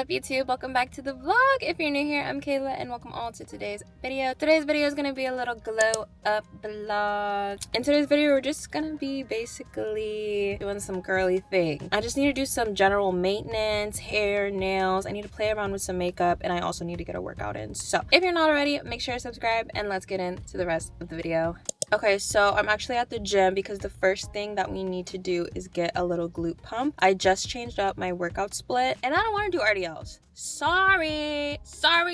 YouTube? Welcome back to the vlog. If you're new here, I'm Kayla and welcome all to today's video. Today's video is gonna be a little glow up vlog. In today's video, we're just gonna be basically doing some girly thing. I just need to do some general maintenance, hair, nails. I need to play around with some makeup and I also need to get a workout in. So if you're not already, make sure to subscribe and let's get into the rest of the video. Okay, so I'm actually at the gym because the first thing that we need to do is get a little glute pump. I just changed up my workout split and I don't want to do RDLs. Sorry,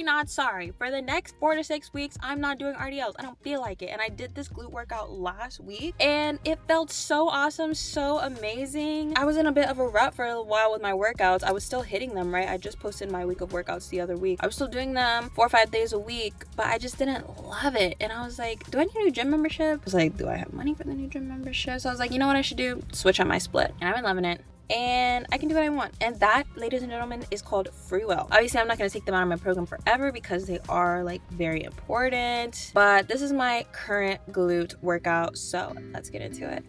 not sorry. For the next 4 to 6 weeks, I'm not doing RDLs. I don't feel like it. And I did this glute workout last week and it felt so awesome, so amazing. I was in a bit of a rut for a while with my workouts. I was still hitting them, right? I just posted my week of workouts the other week. I was still doing them 4 or 5 days a week, but I just didn't love it. And I was like, do I need a new gym membership? I was like, do I have money for the new gym membership? So I was like, you know what I should do? Switch on my split. And I've been loving it. And I can do what I want. And that, ladies and gentlemen, is called free will. Obviously, I'm not going to take them out of my program forever because they are like very important. But this is my current glute workout. So let's get into it.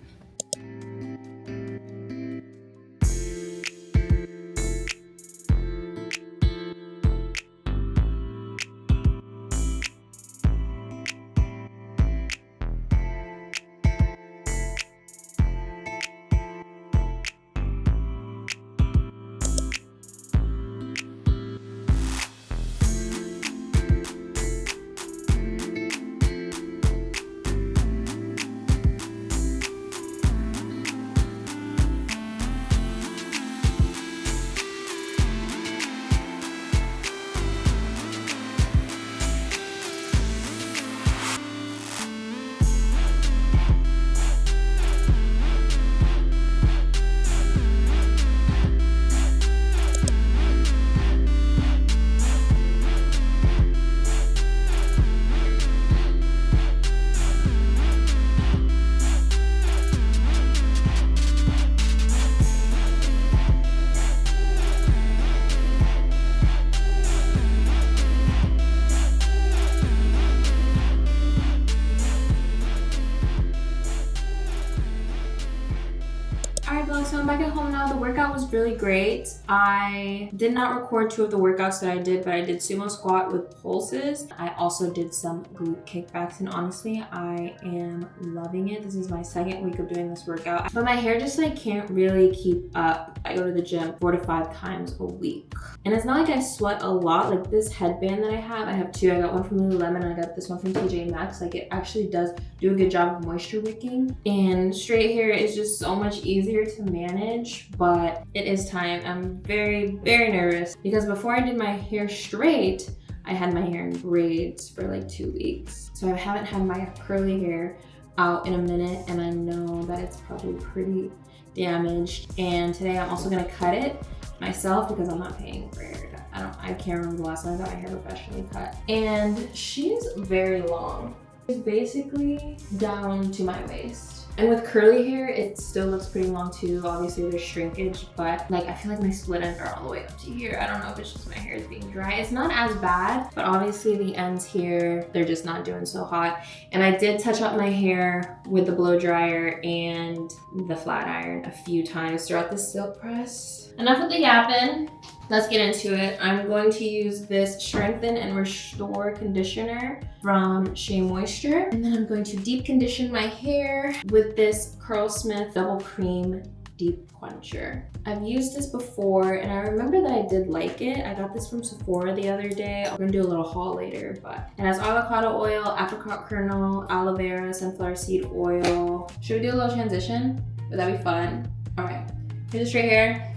So I'm back at home now. The workout was really great. I did not record 2 of the workouts that I did, but I did sumo squat with pulses. I also did some glute kickbacks, and honestly, I am loving it. This is my 2nd week of doing this workout, but my hair just like can't really keep up. I go to the gym 4 to 5 times a week. And it's not like I sweat a lot. Like this headband that I have 2. I got one from Lululemon and I got this one from TJ Maxx. Like it actually does do a good job of moisture wicking. And straight hair is just so much easier to manage, but it is time. I'm very, very nervous because before I did my hair straight, I had my hair in braids for like 2 weeks. So I haven't had my curly hair out in a minute and I know that it's probably pretty damaged. And today I'm also gonna cut it myself because I'm not paying for hair. I can't remember the last time I got my hair professionally cut. And she's very long. It's basically down to my waist. And with curly hair, it still looks pretty long too. Obviously there's shrinkage, but like I feel like my split ends are all the way up to here. I don't know if it's just my hair is being dry. It's not as bad, but obviously the ends here, they're just not doing so hot. And I did touch up my hair with the blow dryer and the flat iron a few times throughout the silk press. Enough with the yapping. Let's get into it. I'm going to use this Strengthen and Restore conditioner from Shea Moisture. And then I'm going to deep condition my hair with this Curlsmith Double Cream Deep Quencher. I've used this before and I remember that I did like it. I got this from Sephora the other day. I'm gonna do a little haul later, but it has avocado oil, apricot kernel, aloe vera, sunflower seed oil. Should we do a little transition? Would that be fun? All right, here's the straight hair.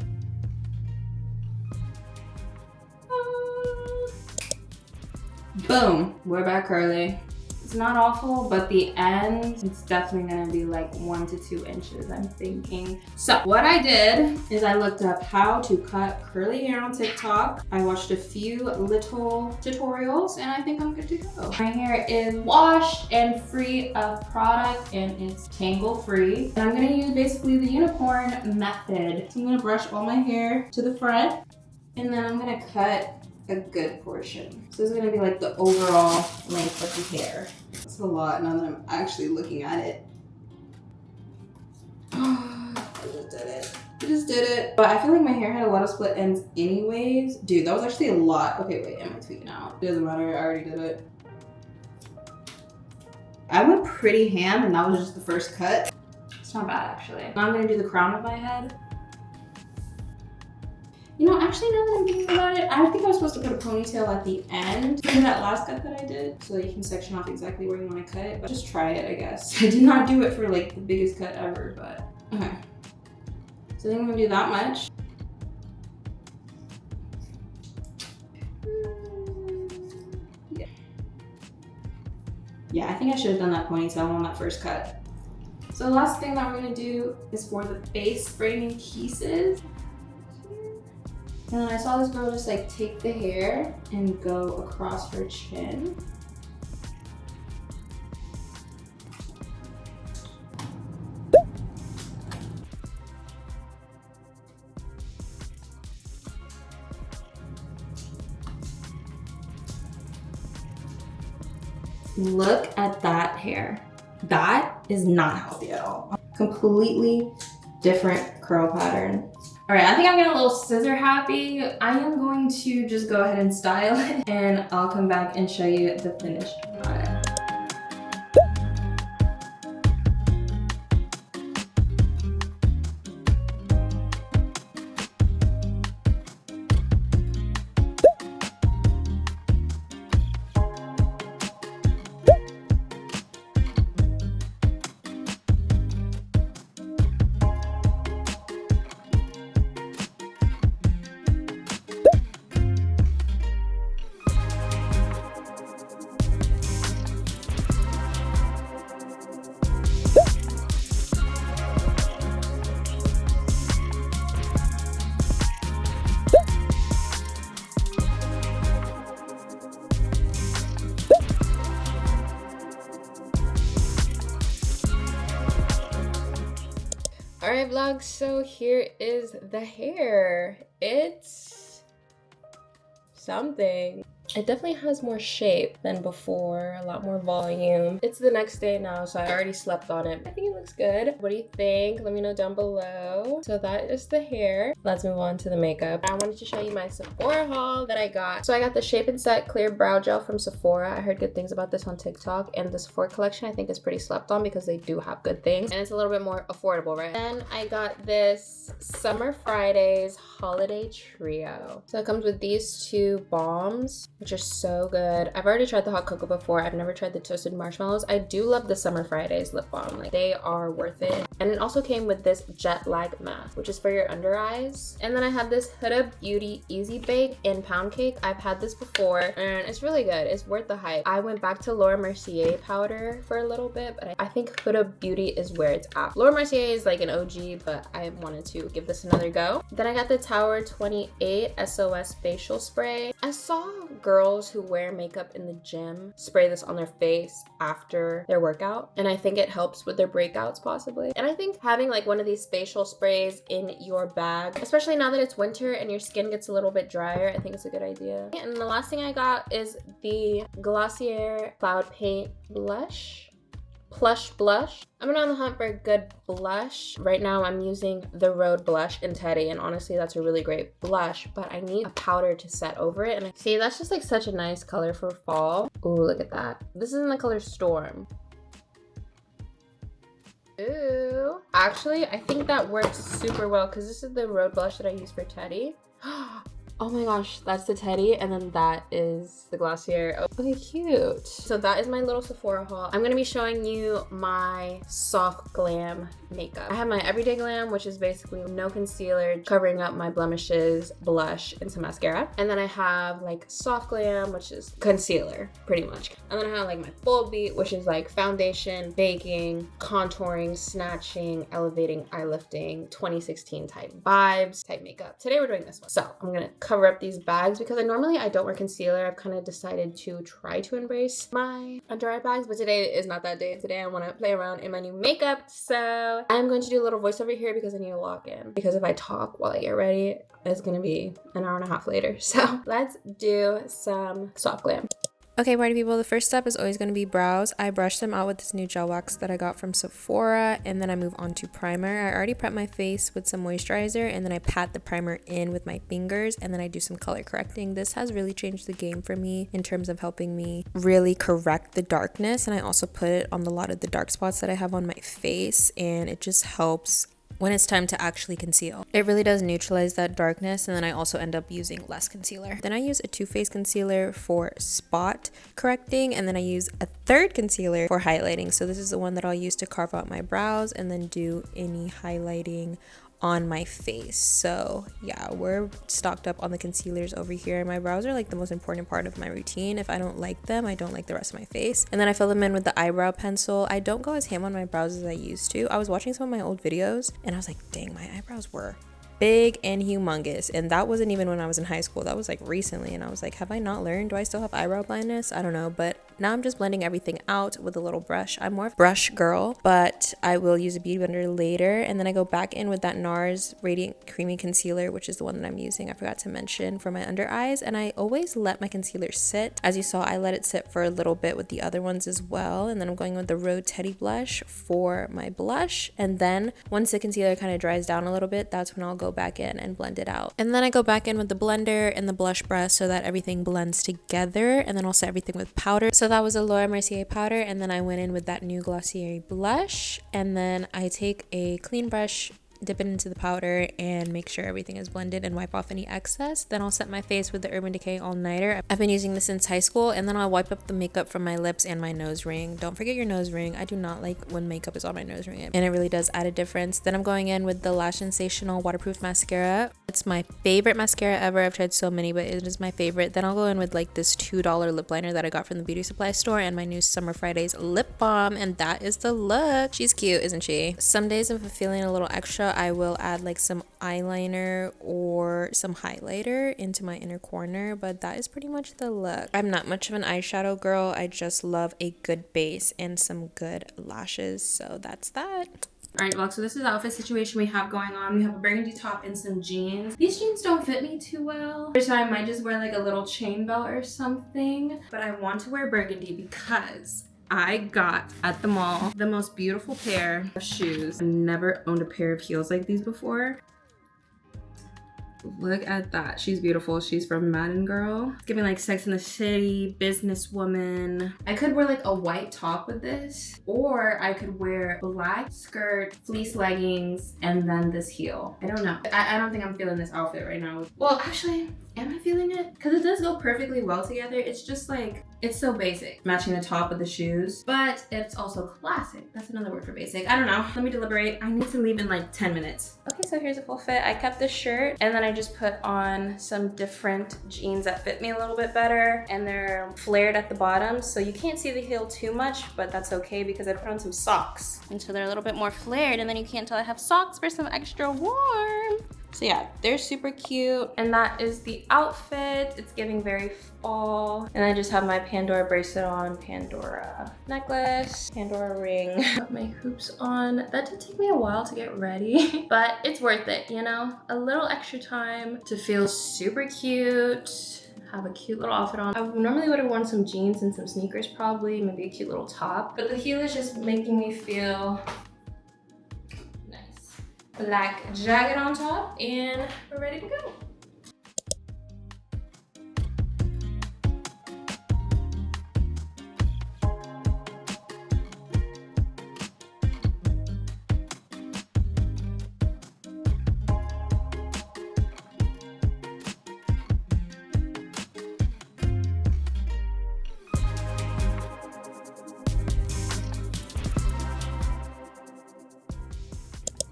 Boom, we're back curly. It's not awful, but the end, it's definitely gonna be like 1 to 2 inches, I'm thinking. So what I did is I looked up how to cut curly hair on TikTok. I watched a few little tutorials and I think I'm good to go. My hair is washed and free of product and it's tangle free. And I'm gonna use basically the unicorn method. So I'm gonna brush all my hair to the front and then I'm gonna cut a good portion. So this is gonna be like the overall length of the hair. It's a lot now that I'm actually looking at it. I just did it. I just did it. But I feel like my hair had a lot of split ends anyways. Dude, that was actually a lot. Okay, wait, am I tweaking out? It doesn't matter, I already did it. I went pretty ham and that was just the first cut. It's not bad actually. Now I'm gonna do the crown of my head. You know, actually now that I'm thinking about it, I think I was supposed to put a ponytail at the end for that last cut that I did. So that you can section off exactly where you want to cut it, but just try it, I guess. I did not do it for like the biggest cut ever, but okay. So I think I'm gonna do that much. Yeah, I think I should have done that ponytail on that first cut. So the last thing that we're gonna do is for the face framing pieces. And then I saw this girl just like take the hair and go across her chin. Look at that hair. That is not healthy at all. Completely different curl pattern. All right, I think I'm getting a little scissor happy. I am going to just go ahead and style it and I'll come back and show you the finished product. All right, vlog, so here is the hair. It's something. It definitely has more shape than before, a lot more volume. It's the next day now, so I already slept on it. I think it looks good. What do you think? Let me know down below. So that is the hair. Let's move on to the makeup. I wanted to show you my Sephora haul that I got. So I got the Shape and Set Clear Brow Gel from Sephora. I heard good things about this on TikTok, and the Sephora collection I think is pretty slept on because they do have good things, and it's a little bit more affordable, right? Then I got this Summer Fridays Holiday Trio. So it comes with these two balms, which are so good. I've already tried the hot cocoa before. I've never tried the toasted marshmallows. I do love the Summer Fridays lip balm. Like, they are worth it. And it also came with this jet lag mask, which is for your under eyes. And then I have this Huda Beauty Easy Bake in Pound Cake. I've had this before and it's really good. It's worth the hype. I went back to Laura Mercier powder for a little bit, but I think Huda Beauty is where it's at. Laura Mercier is like an OG, but I wanted to give this another go. Then I got the Tower 28 SOS facial spray. I saw girls who wear makeup in the gym spray this on their face after their workout, and I think it helps with their breakouts possibly. And I think having like one of these facial sprays in your bag, especially now that it's winter and your skin gets a little bit drier, I think it's a good idea. And the last thing I got is the Glossier Cloud Paint Plush blush. I'm on the hunt for a good blush. Right now I'm using the Rhode blush in Teddy, and honestly that's a really great blush, but I need a powder to set over it. And I see that's just like such a nice color for fall. Ooh, look at that. This is in the color Storm. Ooh. Actually, I think that works super well because this is the Rhode blush that I use for Teddy. Oh my gosh, that's the Teddy, and then that is the Glossier. Oh, okay, cute. So that is my little Sephora haul. I'm gonna be showing you my soft glam makeup. I have my everyday glam, which is basically no concealer, covering up my blemishes, blush, and some mascara. And then I have like soft glam, which is concealer, pretty much. And then I have like my full beat, which is like foundation, baking, contouring, snatching, elevating, eye lifting, 2016 type vibes, type makeup. Today we're doing this one. So I'm gonna cover up these bags because I don't wear concealer. I've kind of decided to try to embrace my under eye bags, but today is not that day. Today I want to play around in my new makeup. So I'm going to do a little voiceover here because I need to lock in, because if I talk while I get ready, it's gonna be an hour and a half later. So let's do some soft glam. Okay, party people, the first step is always going to be brows. I brush them out with this new gel wax that I got from Sephora, and then I move on to primer. I already prep my face with some moisturizer, and then I pat the primer in with my fingers, and then I do some color correcting. This has really changed the game for me in terms of helping me really correct the darkness, and I also put it on a lot of the dark spots that I have on my face, and it just helps when it's time to actually conceal. It really does neutralize that darkness, and then I also end up using less concealer. Then I use a Too Faced concealer for spot correcting, and then I use a third concealer for highlighting. So this is the one that I'll use to carve out my brows and then do any highlighting on my face. So yeah, we're stocked up on the concealers over here. My brows are like the most important part of my routine. If I don't like them, I don't like the rest of my face. And then I fill them in with the eyebrow pencil. I don't go as ham on my brows as I used to. I was watching some of my old videos and I was like, dang, my eyebrows were big and humongous, and that wasn't even when I was in high school. That was like recently, and I was like, have I not learned? Do I still have eyebrow blindness? I don't know, but now I'm just blending everything out with a little brush. I'm more of a brush girl, but I will use a beauty blender later. And then I go back in with that NARS Radiant Creamy Concealer, which is the one that I'm using, I forgot to mention, for my under eyes. And I always let my concealer sit. As you saw, I let it sit for a little bit with the other ones as well. And then I'm going with the Rode Teddy Blush for my blush. And then once the concealer kind of dries down a little bit, that's when I'll go back in and blend it out. And then I go back in with the blender and the blush brush so that everything blends together. And then I'll set everything with powder. So that was a Laura Mercier powder, and then I went in with that new Glossier blush, and then I take a clean brush, dip it into the powder, and make sure everything is blended and wipe off any excess. Then I'll set my face with the Urban Decay All Nighter. I've been using this since high school, and then I'll wipe up the makeup from my lips and my nose ring. Don't forget your nose ring. I do not like when makeup is on my nose ring, and it really does add a difference. Then I'm going in with the Lash Sensational Waterproof Mascara. It's my favorite mascara ever. I've tried so many, but it is my favorite. Then I'll go in with like this $2 lip liner that I got from the beauty supply store, and my new Summer Fridays lip balm, and that is the look. She's cute, isn't she? Some days if I'm feeling a little extra, I will add like some eyeliner or some highlighter into my inner corner, but that is pretty much the look. I'm not much of an eyeshadow girl. I just love a good base and some good lashes, so that's that. All right, vlog, so this is the outfit situation we have going on. We have a burgundy top and some jeans. These jeans don't fit me too well, so I might just wear like a little chain belt or something, but I want to wear burgundy because I got at the mall the most beautiful pair of shoes. I've never owned a pair of heels like these before. Look at that. She's beautiful. She's from Madden Girl. It's giving like Sex in the City, businesswoman. I could wear like a white top with this, or I could wear black skirt, fleece leggings, and then this heel. I don't know. I don't think I'm feeling this outfit right now. Well, actually, am I feeling it? Because it does go perfectly well together. It's just like, it's so basic. Matching the top with the shoes, but it's also classic. That's another word for basic. I don't know. Let me deliberate. I need to leave in like 10 minutes. Okay, so here's a full fit. I kept the shirt, and then I just put on some different jeans that fit me a little bit better, and they're flared at the bottom, so you can't see the heel too much, but that's okay because I put on some socks. And so they're a little bit more flared, and then you can't tell I have socks for some extra warm. So yeah, they're super cute. And that is the outfit. It's giving very fall. And I just have my Pandora bracelet on, Pandora necklace, Pandora ring. Got my hoops on. That did take me a while to get ready, but it's worth it, you know? A little extra time to feel super cute. Have a cute little outfit on. I normally would have worn some jeans and some sneakers probably, maybe a cute little top. But the heel is just making me feel black jacket on top, and we're ready to go.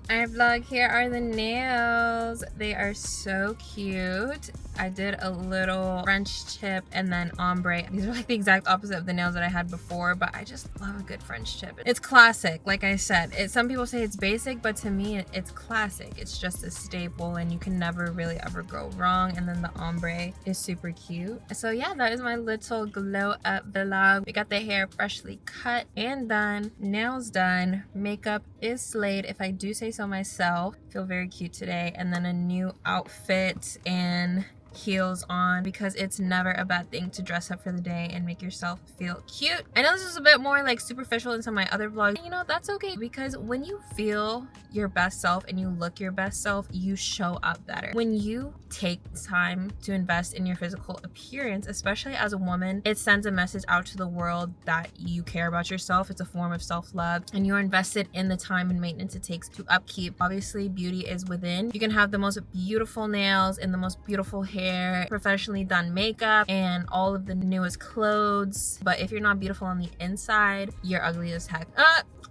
Alright vlog, here are the nails. They are so cute. I did a little French tip and then ombre. These are like the exact opposite of the nails that I had before, but I just love a good French tip. It's classic, like I said. Some people say it's basic, but to me, it's classic. It's just a staple and you can never really ever go wrong. And then the ombre is super cute. So yeah, that is my little glow up vlog. We got the hair freshly cut and done, nails done, makeup is slayed if I do say so myself. Feel very cute today. And then a new outfit, and heels on because it's never a bad thing to dress up for the day and make yourself feel cute. I know this is a bit more like superficial in some of my other vlogs. You know, that's okay, because when you feel your best self and you look your best self, you show up better. When you take time to invest in your physical appearance, especially as a woman, it sends a message out to the world that you care about yourself. It's a form of self-love, and you're invested in the time and maintenance it takes to upkeep. Obviously, beauty is within. You can have the most beautiful nails and the most beautiful hair, professionally done makeup, and all of the newest clothes, but if you're not beautiful on the inside, you're ugly as heck.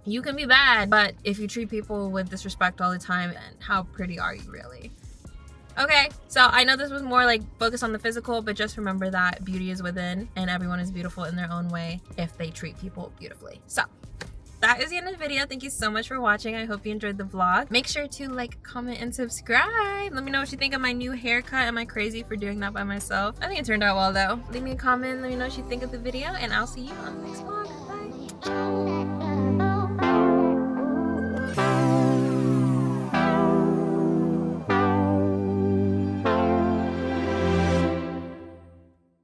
You can be bad, but if you treat people with disrespect all the time, then how pretty are you really? Okay, so I know this was more like focused on the physical, but just remember that beauty is within, and everyone is beautiful in their own way if they treat people beautifully. So that is the end of the video. Thank you so much for watching. I hope you enjoyed the vlog. Make sure to like, comment, and subscribe. Let me know what you think of my new haircut. Am I crazy for doing that by myself? I think it turned out well though. Leave me a comment. Let me know what you think of the video, and I'll see you on the next one.